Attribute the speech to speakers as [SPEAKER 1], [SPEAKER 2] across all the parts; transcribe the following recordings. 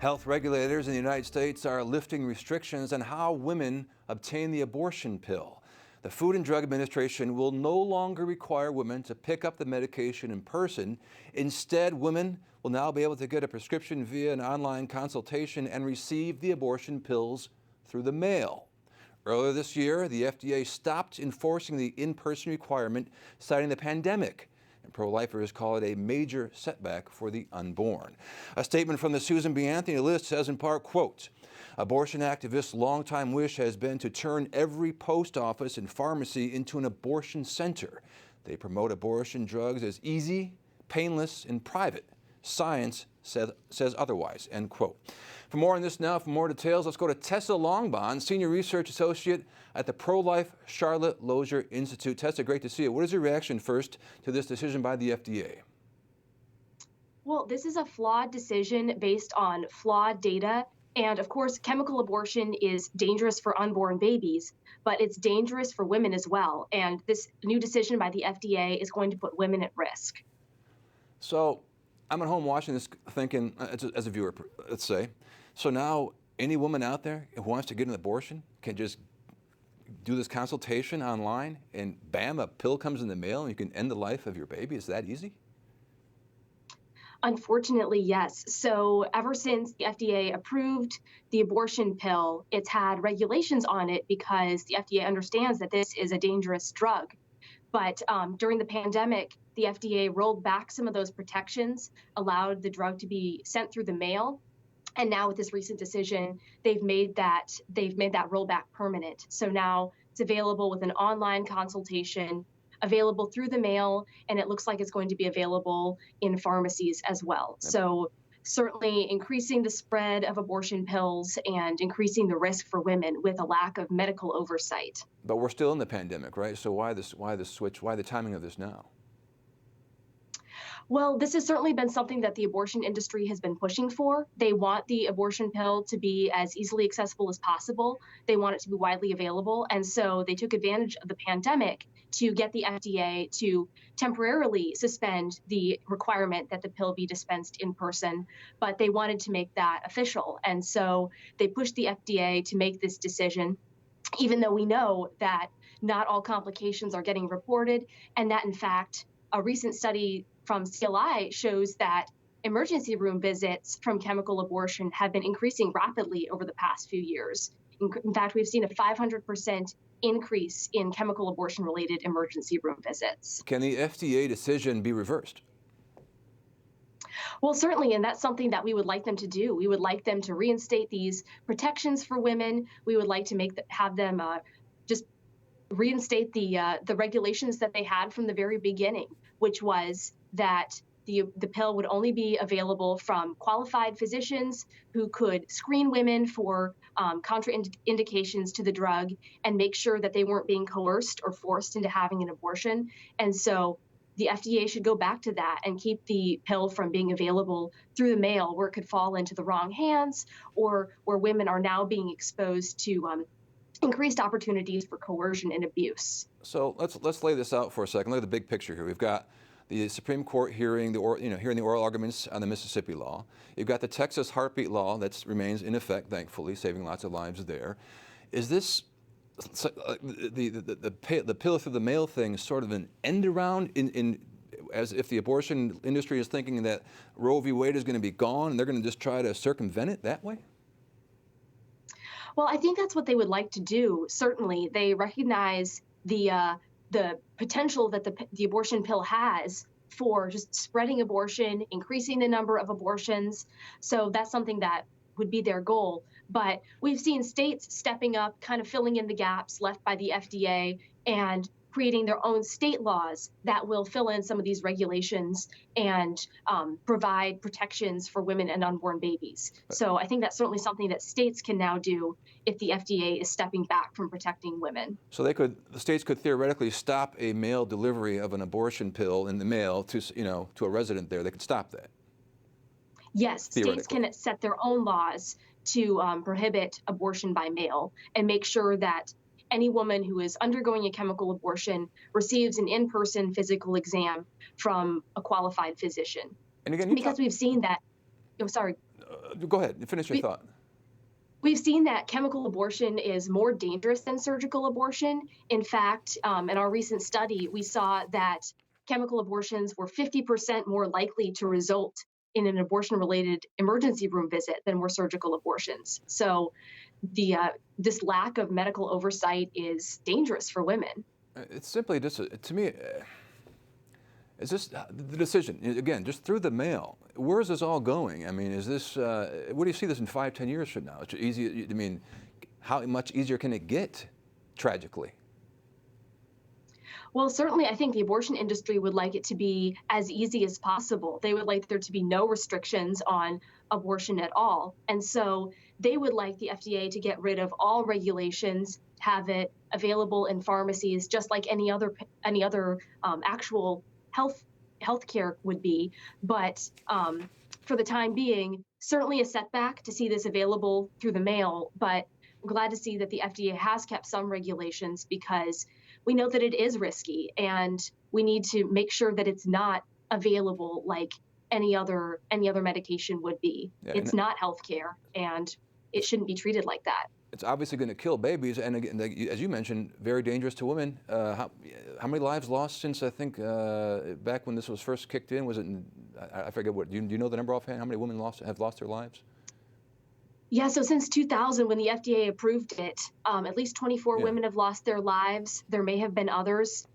[SPEAKER 1] Health regulators in the United States are lifting restrictions on how women obtain the abortion pill. The Food and Drug Administration will no longer require women to pick up the medication in person. Instead, women will now be able to get a prescription via an online consultation and receive the abortion pills through the mail. Earlier this year, the FDA stopped enforcing the in-person requirement, citing the pandemic. And pro-lifers call it a major setback for the unborn. A statement from the Susan B. Anthony list says in part, quote, abortion activists' longtime wish has been to turn every post office and pharmacy into an abortion center. They promote abortion drugs as easy, painless, and private. Science says otherwise, end quote. For more on this now, for more details, let's go to Tessa Longbons, Senior Research Associate at the pro-life Charlotte Lozier Institute. Tessa, great to see you. What is your reaction first to this decision by the FDA?
[SPEAKER 2] Well, this is a flawed decision based on flawed data. And of course, chemical abortion is dangerous for unborn babies, but it's dangerous for women as well. And this new decision by the FDA is going to put women at risk.
[SPEAKER 1] So I'm at home watching this thinking, as a viewer, let's say, so now any woman out there who wants to get an abortion can just do this consultation online and bam, a pill comes in the mail and you can end the life of your baby? Is that easy?
[SPEAKER 2] Unfortunately, yes. So ever since the FDA approved the abortion pill, it's had regulations on it because the FDA understands that this is a dangerous drug. But during the pandemic, the FDA rolled back some of those protections, allowed the drug to be sent through the mail. And now with this recent decision, they've made that rollback permanent. So now it's available with an online consultation, available through the mail, and it looks like it's going to be available in pharmacies as well. Yep. So certainly increasing the spread of abortion pills and increasing the risk for women with a lack of medical oversight.
[SPEAKER 1] But we're still in the pandemic, right? So why the switch? Why the timing of this now?
[SPEAKER 2] Well, this has certainly been something that the abortion industry has been pushing for. They want the abortion pill to be as easily accessible as possible. They want it to be widely available. And so they took advantage of the pandemic to get the FDA to temporarily suspend the requirement that the pill be dispensed in person, but they wanted to make that official. And so they pushed the FDA to make this decision, even though we know that not all complications are getting reported, and that in fact, a recent study from CLI shows that emergency room visits from chemical abortion have been increasing rapidly over the past few years. In fact, we've seen a 500% increase in chemical abortion-related emergency room visits.
[SPEAKER 1] Can the FDA decision be reversed?
[SPEAKER 2] Well, certainly, and that's something that we would like them to do. We would like them to reinstate these protections for women. We would like to have them just reinstate the regulations that they had from the very beginning, which was that the pill would only be available from qualified physicians who could screen women for contraindications to the drug and make sure that they weren't being coerced or forced into having an abortion. And so the FDA should go back to that and keep the pill from being available through the mail where it could fall into the wrong hands or where women are now being exposed to increased opportunities for coercion and abuse.
[SPEAKER 1] So let's lay this out for a second. Look at the big picture here. We've got the Supreme Court hearing the oral arguments on the Mississippi law. You've got the Texas heartbeat law that remains in effect, thankfully, saving lots of lives there. Is this the pill through the mail thing sort of an end around as if the abortion industry is thinking that Roe v. Wade is going to be gone and they're going to just try to circumvent it that way?
[SPEAKER 2] Well, I think that's what they would like to do. Certainly, they recognize the potential that the abortion pill has for just spreading abortion, increasing the number of abortions. So that's something that would be their goal. But we've seen states stepping up, kind of filling in the gaps left by the FDA and creating their own state laws that will fill in some of these regulations and provide protections for women and unborn babies. So I think that's certainly something that states can now do if the FDA is stepping back from protecting women.
[SPEAKER 1] So the states could theoretically stop a mail delivery of an abortion pill in the mail to a resident there. They could stop that.
[SPEAKER 2] Yes, states can set their own laws to prohibit abortion by mail and make sure that any woman who is undergoing a chemical abortion receives an in-person physical exam from a qualified physician.
[SPEAKER 1] And again,
[SPEAKER 2] because we've seen that. Oh, sorry.
[SPEAKER 1] Go ahead, finish your thought.
[SPEAKER 2] We've seen that chemical abortion is more dangerous than surgical abortion. In fact, in our recent study, we saw that chemical abortions were 50% more likely to result in an abortion-related emergency room visit than were surgical abortions. So this lack of medical oversight is dangerous for women.
[SPEAKER 1] It's simply just, to me, is this the decision, again, just through the mail? Where is this all going? I mean, is this, where do you see this in 5, 10 years from now? It's easy, I mean, how much easier can it get, tragically?
[SPEAKER 2] Well, certainly, I think the abortion industry would like it to be as easy as possible. They would like there to be no restrictions on abortion at all. And so they would like the FDA to get rid of all regulations, have it available in pharmacies, just like any other actual healthcare would be. But for the time being, certainly a setback to see this available through the mail. But I'm glad to see that the FDA has kept some regulations, because we know that it is risky, and we need to make sure that it's not available like any other medication would be. Yeah, it's not healthcare, and it shouldn't be treated like that.
[SPEAKER 1] It's obviously going to kill babies, and again, as you mentioned, very dangerous to women. How many lives lost since, I think, back when this was first kicked in? Was it? I forget what. Do you know the number offhand? How many women have lost their lives?
[SPEAKER 2] Yeah, so since 2000, when the FDA approved it, at least 24 women have lost their lives. There may have been others.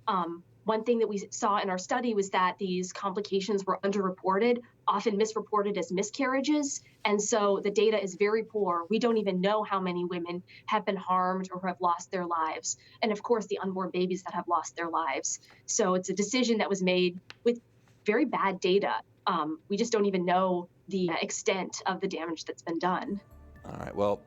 [SPEAKER 2] One thing that we saw in our study was that these complications were underreported, often misreported as miscarriages. And so the data is very poor. We don't even know how many women have been harmed or have lost their lives. And of course, the unborn babies that have lost their lives. So it's a decision that was made with very bad data. We just don't even know the extent of the damage that's been done.
[SPEAKER 1] All right, well,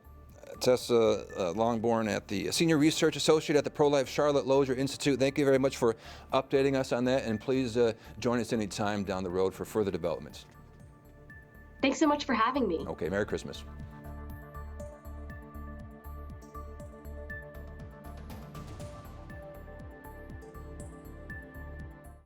[SPEAKER 1] Tessa Longbons, at the Senior Research Associate at the Pro-Life Charlotte Lozier Institute, thank you very much for updating us on that, and please join us anytime down the road for further developments.
[SPEAKER 2] Thanks so much for having me.
[SPEAKER 1] Okay, Merry Christmas.